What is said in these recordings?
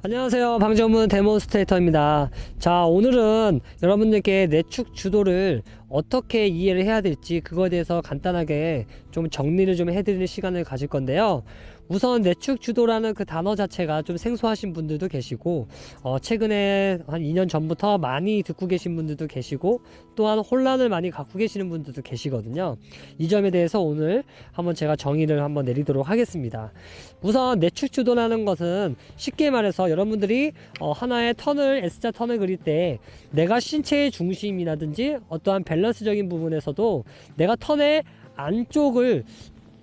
안녕하세요, 방정문 데몬스트레이터입니다. 자, 오늘은 여러분들께 내축 주도를 어떻게 이해를 해야 될지 그거에 대해서 간단하게 좀 정리를 좀 해드리는 시간을 가질 건데요. 우선 내축 주도라는 그 단어 자체가 좀 생소하신 분들도 계시고, 최근에 한 2년 전부터 많이 듣고 계신 분들도 계시고, 또한 혼란을 많이 갖고 계시는 분들도 계시거든요. 이 점에 대해서 오늘 한번 제가 정의를 한번 내리도록 하겠습니다. 우선 내축 주도라는 것은 쉽게 말해서 여러분들이 하나의 턴을 S자 턴을 그릴 때 내가 신체의 중심이라든지 어떠한 밸런스적인 부분에서도 내가 턴의 안쪽을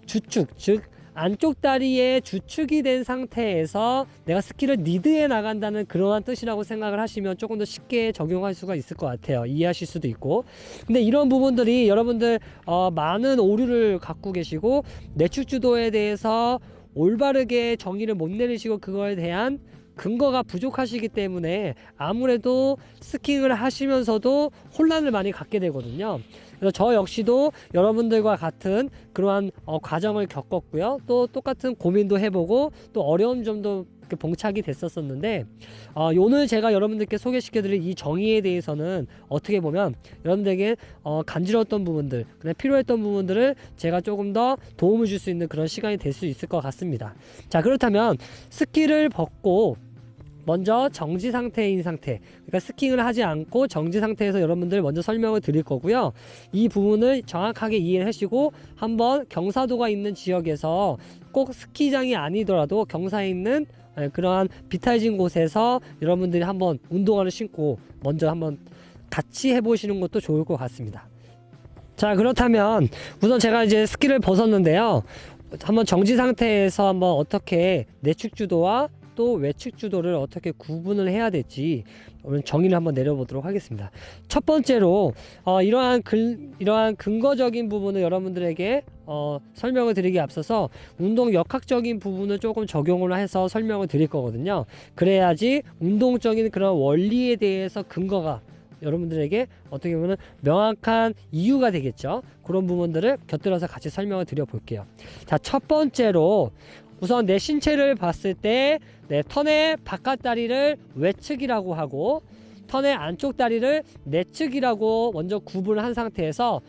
주축, 즉 안쪽 다리에 주축이 된 상태에서 내가 스키를 리드해 나간다는 그러한 뜻이라고 생각을 하시면 조금 더 쉽게 적용할 수가 있을 것 같아요. 이해하실 수도 있고. 근데 이런 부분들이 여러분들 많은 오류를 갖고 계시고 내축 주도에 대해서 올바르게 정의를 못 내리시고 그거에 대한 근거가 부족하시기 때문에 아무래도 스킹을 하시면서도 혼란을 많이 갖게 되거든요. 그래서 저 역시도 여러분들과 같은 그러한 과정을 겪었고요. 또 똑같은 고민도 해보고 또 어려운 점도 봉착이 됐었는데 오늘 제가 여러분들께 소개시켜드릴 이 정의에 대해서는 어떻게 보면 여러분들에게 간지러웠던 부분들, 그냥 필요했던 부분들을 제가 조금 더 도움을 줄 수 있는 그런 시간이 될 수 있을 것 같습니다. 자, 그렇다면 스키를 벗고 먼저 정지 상태인 상태, 그러니까 스킹을 하지 않고 정지 상태에서 여러분들 먼저 설명을 드릴 거고요. 이 부분을 정확하게 이해를 하시고 한번 경사도가 있는 지역에서 꼭 스키장이 아니더라도 경사에 있는 그러한 비탈진 곳에서 여러분들이 한번 운동화를 신고 먼저 한번 같이 해보시는 것도 좋을 것 같습니다. 자, 그렇다면 우선 제가 이제 스키를 벗었는데요. 한번 정지 상태에서 한번 어떻게 내축 주도와 또 외축 주도를 어떻게 구분을 해야 될지 정의를 한번 내려보도록 하겠습니다. 첫 번째로 이러한 근거적인 부분을 여러분들에게 설명을 드리기 앞서서 운동 역학적인 부분을 조금 적용을 해서 설명을 드릴 거거든요. 그래야지 운동적인 그런 원리에 대해서 근거가 여러분들에게 어떻게 보면 명확한 이유가 되겠죠. 그런 부분들을 곁들여서 같이 설명을 드려 볼게요. 자, 첫 번째로 우선 내 신체를 봤을 때 내 턴의 바깥 다리를 외측이라고 하고 턴의 안쪽 다리를 내측이라고 먼저 구분을 한 상태에서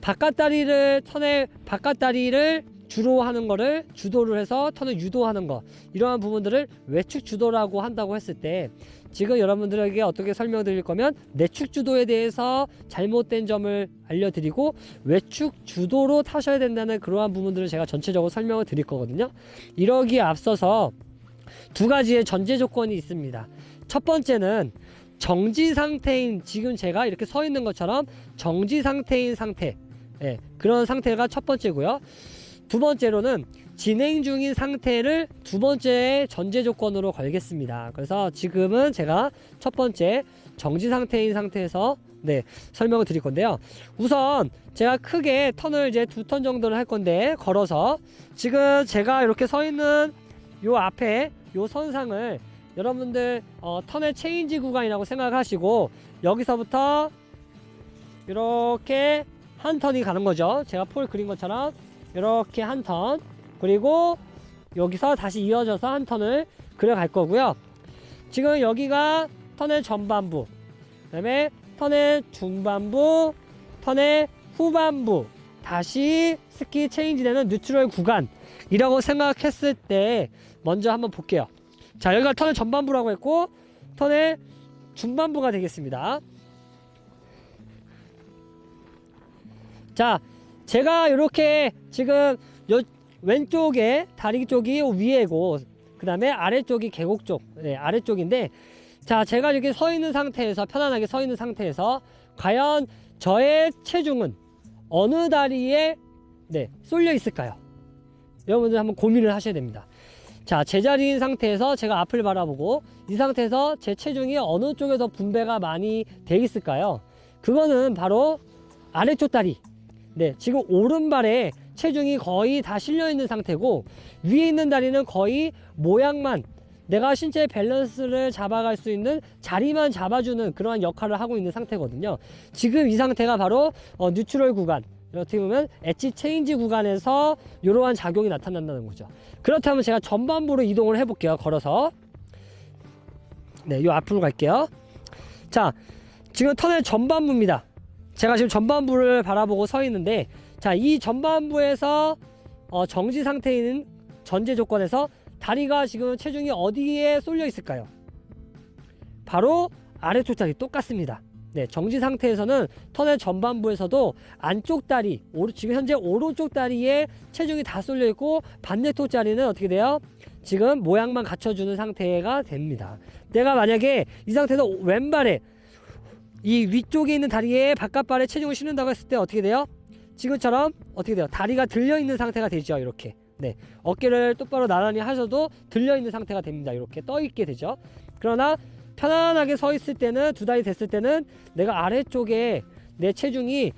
턴의 바깥 다리를 주로 하는 거를 주도를 해서 턴을 유도하는 거, 이러한 부분들을 외축 주도라고 한다고 했을 때 지금 여러분들에게 어떻게 설명드릴 거면 내축 주도에 대해서 잘못된 점을 알려드리고 외축 주도로 타셔야 된다는 그러한 부분들을 제가 전체적으로 설명을 드릴 거거든요. 이러기에 앞서서 두 가지의 전제 조건이 있습니다. 첫 번째는 정지 상태인, 지금 제가 이렇게 서 있는 것처럼 정지 상태인 상태, 그런 상태가 첫 번째고요. 두 번째로는 진행 중인 상태를 두 번째 전제 조건으로 걸겠습니다. 그래서 지금은 제가 첫 번째 정지 상태인 상태에서 설명을 드릴 건데요. 우선 제가 크게 턴을 이제 2턴 정도를 할 건데, 걸어서 지금 제가 이렇게 서 있는 요 앞에 요 선상을 여러분들 턴의 체인지 구간이라고 생각하시고 여기서부터 이렇게 한 턴이 가는 거죠. 제가 폴 그린 것처럼 이렇게 한 턴, 그리고 여기서 다시 이어져서 한 턴을 그려갈 거고요. 지금 여기가 턴의 전반부, 그 다음에 턴의 중반부, 턴의 후반부, 다시 스키 체인지 되는 뉴트럴 구간이라고 생각했을 때 먼저 한번 볼게요. 자, 여기가 턴의 전반부라고 했고 턴의 중반부가 되겠습니다. 자, 제가 이렇게 지금 왼쪽에 다리 쪽이 위에고 그 다음에 아래쪽이 계곡 쪽, 아래쪽인데, 자, 제가 이렇게 서 있는 상태에서 편안하게 서 있는 상태에서 과연 저의 체중은 어느 다리에 쏠려 있을까요? 여러분들 한번 고민을 하셔야 됩니다. 자, 제자리인 상태에서 제가 앞을 바라보고 이 상태에서 제 체중이 어느 쪽에서 분배가 많이 돼 있을까요? 그거는 바로 아래쪽 다리, 지금 오른발에 체중이 거의 다 실려 있는 상태고 위에 있는 다리는 거의 모양만, 내가 신체의 밸런스를 잡아갈 수 있는 자리만 잡아주는 그러한 역할을 하고 있는 상태거든요. 지금 이 상태가 바로 뉴트럴 구간, 어떻게 보면 엣지 체인지 구간에서 이러한 작용이 나타난다는 거죠. 그렇다면 제가 전반부로 이동을 해볼게요. 걸어서 네, 요 앞으로 갈게요. 자, 지금 터널 전반부입니다. 제가 지금 전반부를 바라보고 서 있는데, 자, 이 전반부에서 정지 상태에 있는 전제 조건에서 다리가 지금 체중이 어디에 쏠려 있을까요? 바로 아래쪽 다리 똑같습니다. 네, 정지 상태에서는 터널 전반부에서도 안쪽 다리, 지금 현재 오른쪽 다리에 체중이 다 쏠려 있고 반대쪽 다리는 어떻게 돼요? 지금 모양만 갖춰주는 상태가 됩니다. 내가 만약에 이 상태에서 왼발에 이 위쪽에 있는 다리에 바깥발에 체중을 실는다고 했을 때 어떻게 돼요? 지금처럼 어떻게 돼요? 다리가 들려있는 상태가 되죠. 이렇게. 네, 어깨를 똑바로 나란히 하셔도 들려있는 상태가 됩니다. 이렇게 떠있게 되죠. 그러나 편안하게 서 있을 때는, 두 다리 됐을 때는 내가 아래쪽에 내 체중이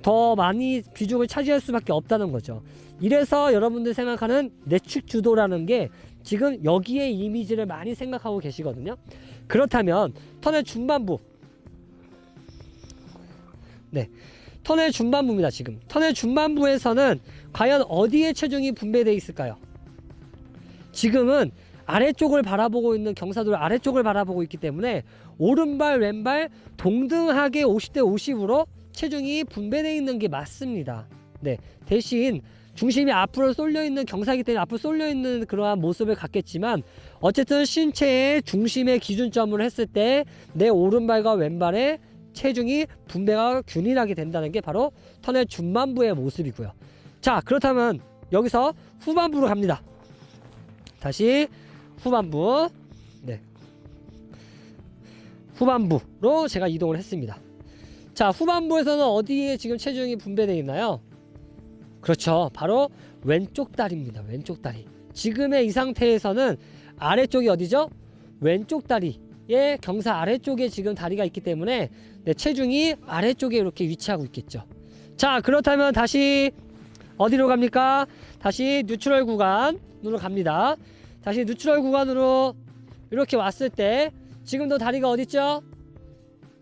더 많이 비중을 차지할 수밖에 없다는 거죠. 이래서 여러분들 생각하는 내축 주도라는 게 지금 여기에 이미지를 많이 생각하고 계시거든요. 그렇다면 터널 중반부, 네, 터널 중반부입니다. 지금 터널 중반부에서는 과연 어디에 체중이 분배되어 있을까요? 지금은 아래쪽을 바라보고 있는, 경사도를 아래쪽을 바라보고 있기 때문에 오른발 왼발 동등하게 50대 50으로 체중이 분배되어 있는 게 맞습니다. 네, 대신 중심이 앞으로 쏠려 있는 경사이기 때문에 앞으로 쏠려 있는 그러한 모습을 갖겠지만, 어쨌든 신체의 중심의 기준점을 했을 때 내 오른발과 왼발의 체중이 분배가 균일하게 된다는 게 바로 터널 중반부의 모습이고요. 자, 그렇다면 여기서 후반부로 갑니다. 다시 후반부, 네, 후반부로 제가 이동을 했습니다. 자, 후반부에서는 어디에 지금 체중이 분배되어 있나요? 그렇죠, 바로 왼쪽 다리입니다. 왼쪽 다리. 지금의 이 상태에서는 아래쪽이 어디죠? 왼쪽 다리의 경사 아래쪽에 지금 다리가 있기 때문에 네, 체중이 아래쪽에 이렇게 위치하고 있겠죠. 자, 그렇다면 다시 어디로 갑니까? 다시 뉴트럴 구간으로 갑니다. 다시 뉴트럴 구간으로 이렇게 왔을 때 지금도 다리가 어디 있죠?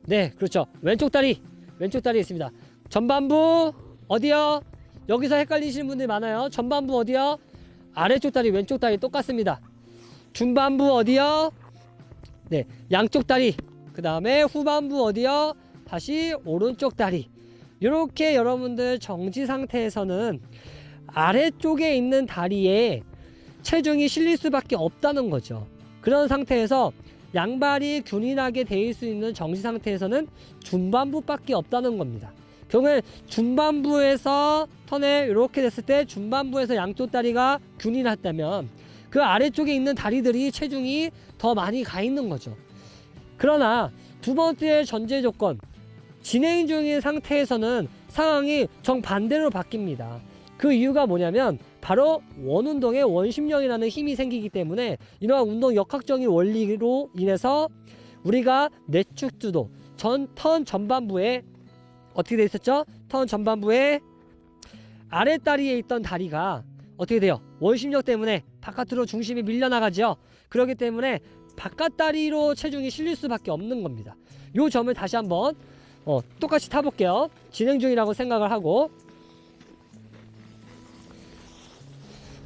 네, 그렇죠, 왼쪽 다리, 왼쪽 다리에 있습니다. 전반부 어디요? 여기서 헷갈리시는 분들이 많아요. 전반부 어디요? 아래쪽 다리, 왼쪽 다리 똑같습니다. 중반부 어디요? 네, 양쪽 다리. 그 다음에 후반부 어디요? 다시 오른쪽 다리. 이렇게 여러분들 정지 상태에서는 아래쪽에 있는 다리에 체중이 실릴 수밖에 없다는 거죠. 그런 상태에서 양발이 균일하게 되어 수 있는 정지 상태에서는 중반부밖에 없다는 겁니다. 결국에 중반부에서 턴에 이렇게 됐을 때 중반부에서 양쪽 다리가 균일했다면 그 아래쪽에 있는 다리들이 체중이 더 많이 가 있는 거죠. 그러나 두 번째 전제 조건, 진행 중인 상태에서는 상황이 정반대로 바뀝니다. 그 이유가 뭐냐면 바로 원운동에 원심력이라는 힘이 생기기 때문에 이러한 운동 역학적인 원리로 인해서 우리가 내축주도 턴 전반부에 어떻게 돼 있었죠? 턴 전반부에 아랫다리에 있던 다리가 어떻게 돼요? 원심력 때문에 바깥으로 중심이 밀려나가죠. 그렇기 때문에 바깥다리로 체중이 실릴 수밖에 없는 겁니다. 요 점을 다시 한번 똑같이 타볼게요. 진행 중이라고 생각을 하고,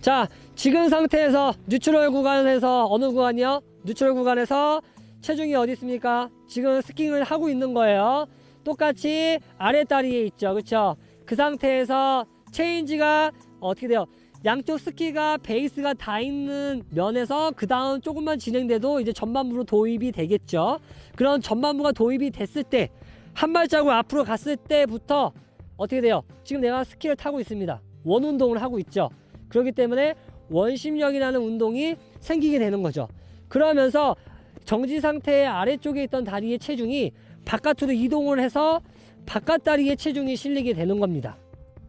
자, 지금 상태에서 뉴트럴 구간에서 어느 구간이요? 뉴트럴 구간에서 체중이 어디 있습니까? 지금 스킹을 하고 있는 거예요. 똑같이 아랫다리에 있죠. 그쵸? 그 상태에서 체인지가 어떻게 돼요? 양쪽 스키가 베이스가 다 있는 면에서 그 다음 조금만 진행돼도 이제 전반부로 도입이 되겠죠. 그런 전반부가 도입이 됐을 때 한 발자국 앞으로 갔을 때부터 어떻게 돼요? 지금 내가 스키를 타고 있습니다. 원 운동을 하고 있죠. 그렇기 때문에 원심력이라는 운동이 생기게 되는 거죠. 그러면서 정지 상태의 아래쪽에 있던 다리의 체중이 바깥으로 이동을 해서 바깥다리의 체중이 실리게 되는 겁니다.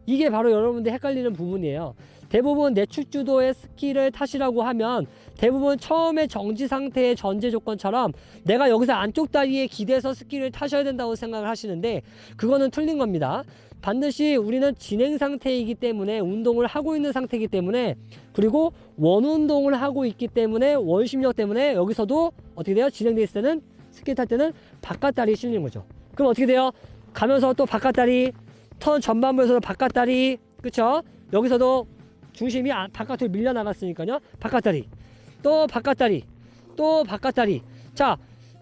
이게 바로 여러분들 헷갈리는 부분이에요. 대부분 내축주도의 스키를 타시라고 하면 대부분 처음에 정지 상태의 전제 조건처럼 내가 여기서 안쪽 다리에 기대서 스키를 타셔야 된다고 생각을 하시는데 그거는 틀린 겁니다. 반드시 우리는 진행 상태이기 때문에 운동을 하고 있는 상태이기 때문에, 그리고 원운동을 하고 있기 때문에 원심력 때문에 여기서도 어떻게 돼요? 진행돼 있을 때는 스키 탈 때는 바깥다리 실리는 거죠. 그럼 어떻게 돼요? 가면서 또 바깥다리, 턴 전반부에서도 바깥다리, 그쵸? 여기서도 중심이 바깥으로 밀려 나갔으니까요. 바깥다리, 또 바깥다리, 또 바깥다리. 자,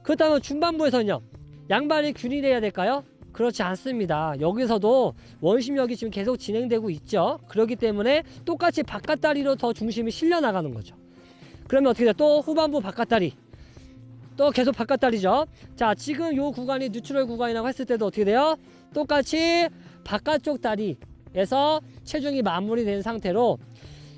그렇다면 중반부에서는요, 양발이 균일해야 될까요? 그렇지 않습니다. 여기서도 원심력이 지금 계속 진행되고 있죠. 그렇기 때문에 똑같이 바깥다리로 더 중심이 실려 나가는 거죠. 그러면 어떻게 돼요? 또 후반부 바깥다리, 또 계속 바깥다리죠. 자, 지금 요 구간이 뉴트럴 구간이라고 했을 때도 어떻게 돼요? 똑같이 바깥쪽 다리에서 체중이 마무리된 상태로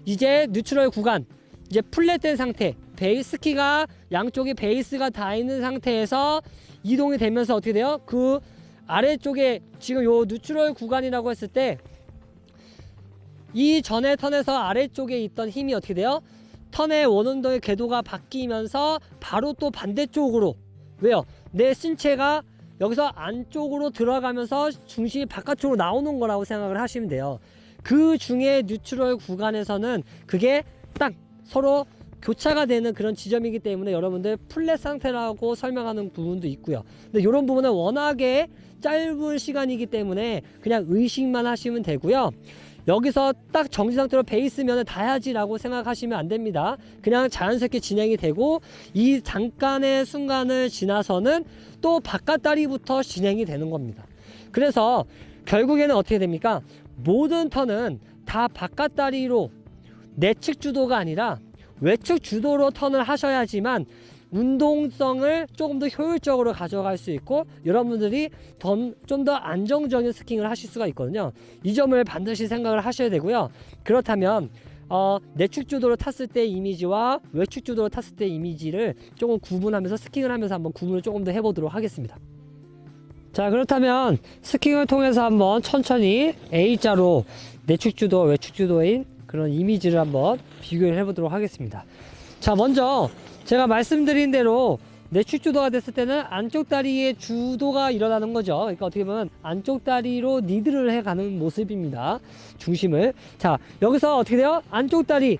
이제 뉴트럴 구간, 이제 플랫된 상태, 스키가 양쪽에 베이스가 다 있는 상태에서 이동이 되면서 어떻게 돼요? 그 아래쪽에 지금 요 뉴트럴 구간이라고 했을 때 이 전에 턴에서 아래쪽에 있던 힘이 어떻게 돼요? 턴의 원운동의 궤도가 바뀌면서 바로 또 반대쪽으로, 왜요? 내 신체가 여기서 안쪽으로 들어가면서 중심이 바깥쪽으로 나오는 거라고 생각을 하시면 돼요. 그 중에 뉴트럴 구간에서는 그게 딱 서로 교차가 되는 그런 지점이기 때문에 여러분들 플랫 상태라고 설명하는 부분도 있고요. 근데 이런 부분은 워낙에 짧은 시간이기 때문에 그냥 의식만 하시면 되고요. 여기서 딱 정지 상태로 베이스면을 닿아야지라고 생각하시면 안 됩니다. 그냥 자연스럽게 진행이 되고 이 잠깐의 순간을 지나서는 또 바깥다리부터 진행이 되는 겁니다. 그래서 결국에는 어떻게 됩니까? 모든 턴은 다 바깥다리로 내측 주도가 아니라 외측 주도로 턴을 하셔야지만 운동성을 조금 더 효율적으로 가져갈 수 있고 여러분들이 좀 더 안정적인 스킹을 하실 수가 있거든요. 이 점을 반드시 생각을 하셔야 되고요. 그렇다면 내측 주도로 탔을 때 이미지와 외측 주도로 탔을 때 이미지를 조금 구분하면서 스킹을 하면서 한번 구분을 조금 더 해보도록 하겠습니다. 자, 그렇다면 스킹을 통해서 한번 천천히 A자로 내측 주도, 외측 주도인 그런 이미지를 한번 비교를 해보도록 하겠습니다. 자, 먼저 제가 말씀드린 대로 내측 주도가 됐을 때는 안쪽 다리의 주도가 일어나는 거죠. 그러니까 어떻게 보면 안쪽 다리로 니드를 해가는 모습입니다. 중심을. 자, 여기서 어떻게 돼요? 안쪽 다리,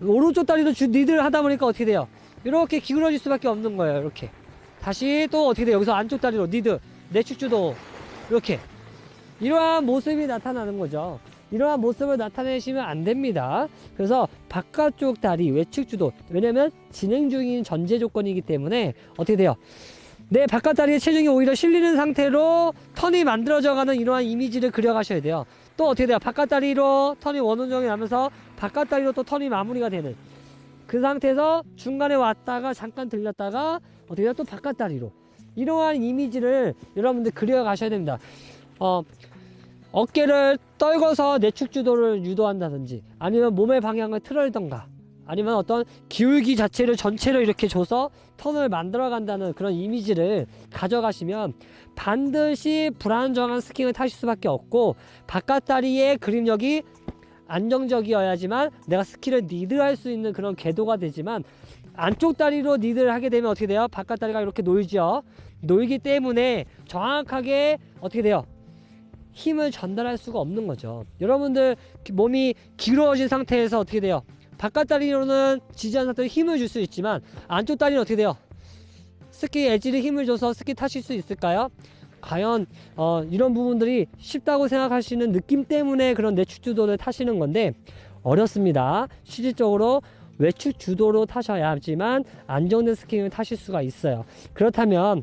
오른쪽 다리로 니드를 하다 보니까 어떻게 돼요? 이렇게 기울어질 수밖에 없는 거예요. 이렇게. 다시 또 어떻게 돼요? 여기서 안쪽 다리로 니드, 내측 주도, 이렇게. 이러한 모습이 나타나는 거죠. 이러한 모습을 나타내시면 안 됩니다. 그래서 바깥쪽 다리, 외측 주도, 왜냐면 진행 중인 전제 조건이기 때문에 어떻게 돼요? 내 바깥 다리에 체중이 오히려 실리는 상태로 턴이 만들어져 가는 이러한 이미지를 그려가셔야 돼요. 또 어떻게 돼요? 바깥 다리로 턴이 원운동이 나면서 바깥 다리로 또 턴이 마무리가 되는 그 상태에서 중간에 왔다가 잠깐 들렸다가 어떻게 돼요? 또 바깥 다리로 이러한 이미지를 여러분들 그려가셔야 됩니다. 어깨를 떨궈서 내측 주도를 유도한다든지 아니면 몸의 방향을 틀어던가 아니면 어떤 기울기 자체를 전체로 이렇게 줘서 턴을 만들어 간다는 그런 이미지를 가져가시면 반드시 불안정한 스킹을 타실 수밖에 없고 바깥다리의 그립력이 안정적이어야지만 내가 스키를 니드할 수 있는 그런 궤도가 되지만 안쪽 다리로 니드를 하게 되면 어떻게 돼요? 바깥다리가 이렇게 놀죠. 놀기 때문에 정확하게 어떻게 돼요? 힘을 전달할 수가 없는 거죠. 여러분들 몸이 기울어진 상태에서 어떻게 돼요? 바깥 다리로는 지지한 상태로 힘을 줄 수 있지만 안쪽 다리는 어떻게 돼요? 스키 엣지를 힘을 줘서 스키 타실 수 있을까요? 과연 이런 부분들이 쉽다고 생각하시는 느낌 때문에 그런 내측 주도를 타시는 건데 어렵습니다. 실질적으로 외측 주도로 타셔야지만 안정된 스킹을 타실 수가 있어요. 그렇다면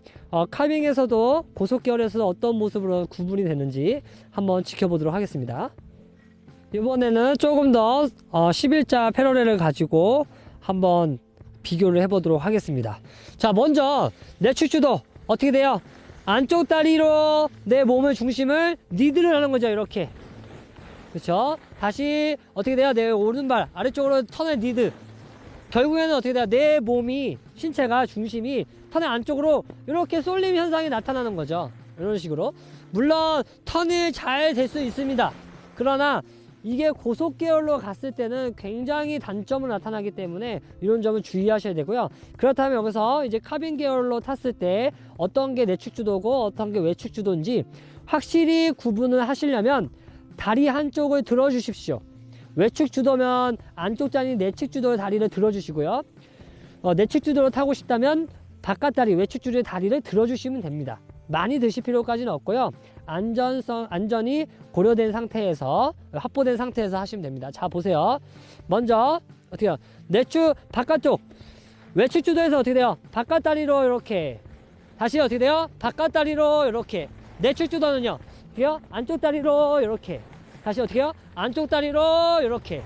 카빙에서도 고속 계열에서 어떤 모습으로 구분이 되는지 한번 지켜보도록 하겠습니다. 이번에는 조금 더 11자 패러렐을 가지고 한번 비교를 해보도록 하겠습니다. 자, 먼저 내측 주도 어떻게 돼요? 안쪽 다리로 내 몸의 중심을 니드를 하는 거죠. 이렇게. 그렇죠? 다시 어떻게 돼요? 내 오른발 아래쪽으로 턴의 니드. 결국에는 어떻게 돼요? 내 몸이 신체가 중심이 턴의 안쪽으로 이렇게 쏠림 현상이 나타나는 거죠. 이런 식으로. 물론 턴이 잘 될 수 있습니다. 그러나 이게 고속 계열로 갔을 때는 굉장히 단점을 나타나기 때문에 이런 점을 주의하셔야 되고요. 그렇다면 여기서 이제 카빈 계열로 탔을 때 어떤 게 내측 주도고 어떤 게 외측 주도인지 확실히 구분을 하시려면 다리 한쪽을 들어 주십시오. 외측 주도면 안쪽 다리 내측 주도의 다리를 들어 주시고요. 내측 주도로 타고 싶다면 바깥 다리 외측 주도의 다리를 들어 주시면 됩니다. 많이 드실 필요까지는 없고요. 안전이 고려된 상태에서 확보된 상태에서 하시면 됩니다. 자, 보세요. 먼저 어떻게 해요? 내측 바깥쪽 외측 주도에서 어떻게 돼요? 바깥 다리로 이렇게 다시 어떻게 돼요? 바깥 다리로 이렇게. 내축 주도는요, 어떻게 해요? 안쪽 다리로 이렇게. 다시 어떻게 해요? 안쪽 다리로 이렇게.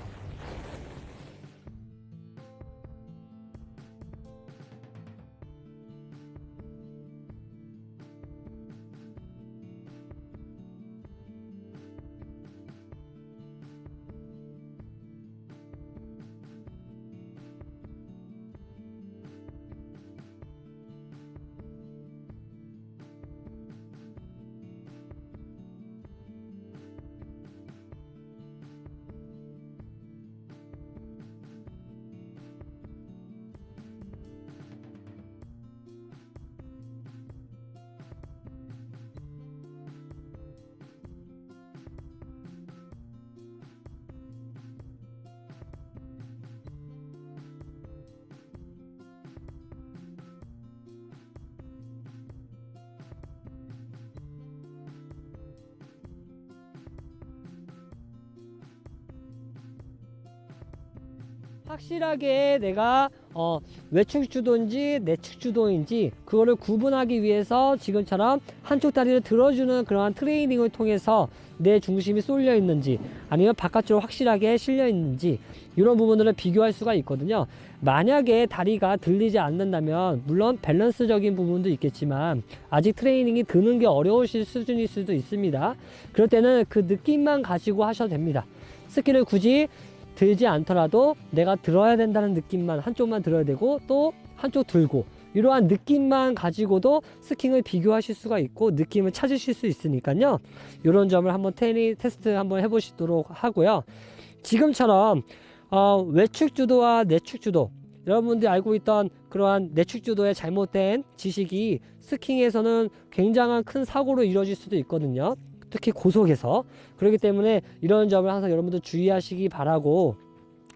확실하게 내가 외축 주도인지 내축 주도인지 그거를 구분하기 위해서 지금처럼 한쪽 다리를 들어주는 그러한 트레이닝을 통해서 내 중심이 쏠려 있는지 아니면 바깥쪽으로 확실하게 실려 있는지 이런 부분들을 비교할 수가 있거든요. 만약에 다리가 들리지 않는다면 물론 밸런스적인 부분도 있겠지만 아직 트레이닝이 드는 게 어려우실 수준일 수도 있습니다. 그럴 때는 그 느낌만 가지고 하셔도 됩니다. 스키를 굳이 들지 않더라도 내가 들어야 된다는 느낌만 한쪽만 들어야 되고 또 한쪽 들고 이러한 느낌만 가지고도 스킹을 비교하실 수가 있고 느낌을 찾으실 수 있으니까요. 이런 점을 한번 테스트 한번 해보시도록 하고요. 지금처럼 외축 주도와 내축 주도, 여러분들이 알고 있던 그러한 내축 주도의 잘못된 지식이 스킹에서는 굉장한 큰 사고로 이루어질 수도 있거든요. 특히 고속에서. 그렇기 때문에 이런 점을 항상 여러분들 주의하시기 바라고,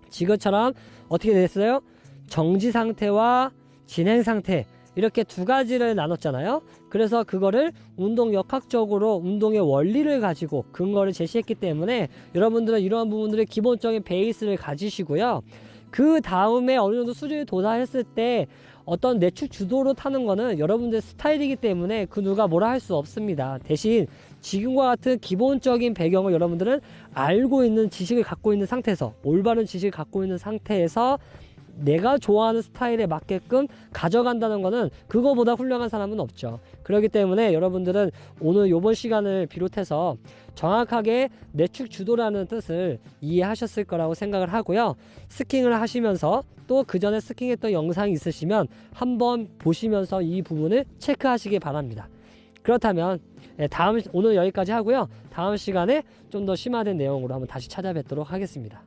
지금처럼 어떻게 됐어요? 정지 상태와 진행 상태, 이렇게 두 가지를 나눴잖아요. 그래서 그거를 운동 역학적으로 운동의 원리를 가지고 근거를 제시했기 때문에 여러분들은 이러한 부분들의 기본적인 베이스를 가지시고요. 그 다음에 어느 정도 수준에 도달했을 때 어떤 내축 주도로 타는 거는 여러분들 스타일이기 때문에 그 누가 뭐라 할 수 없습니다. 대신 지금과 같은 기본적인 배경을 여러분들은 알고 있는 지식을 갖고 있는 상태에서, 올바른 지식을 갖고 있는 상태에서 내가 좋아하는 스타일에 맞게끔 가져간다는 거는 그거보다 훌륭한 사람은 없죠. 그렇기 때문에 여러분들은 오늘 요번 시간을 비롯해서 정확하게 내축 주도라는 뜻을 이해하셨을 거라고 생각을 하고요. 스킹을 하시면서 또 그 전에 스킹했던 영상이 있으시면 한번 보시면서 이 부분을 체크하시기 바랍니다. 그렇다면 오늘 여기까지 하고요. 다음 시간에 좀 더 심화된 내용으로 한번 다시 찾아뵙도록 하겠습니다.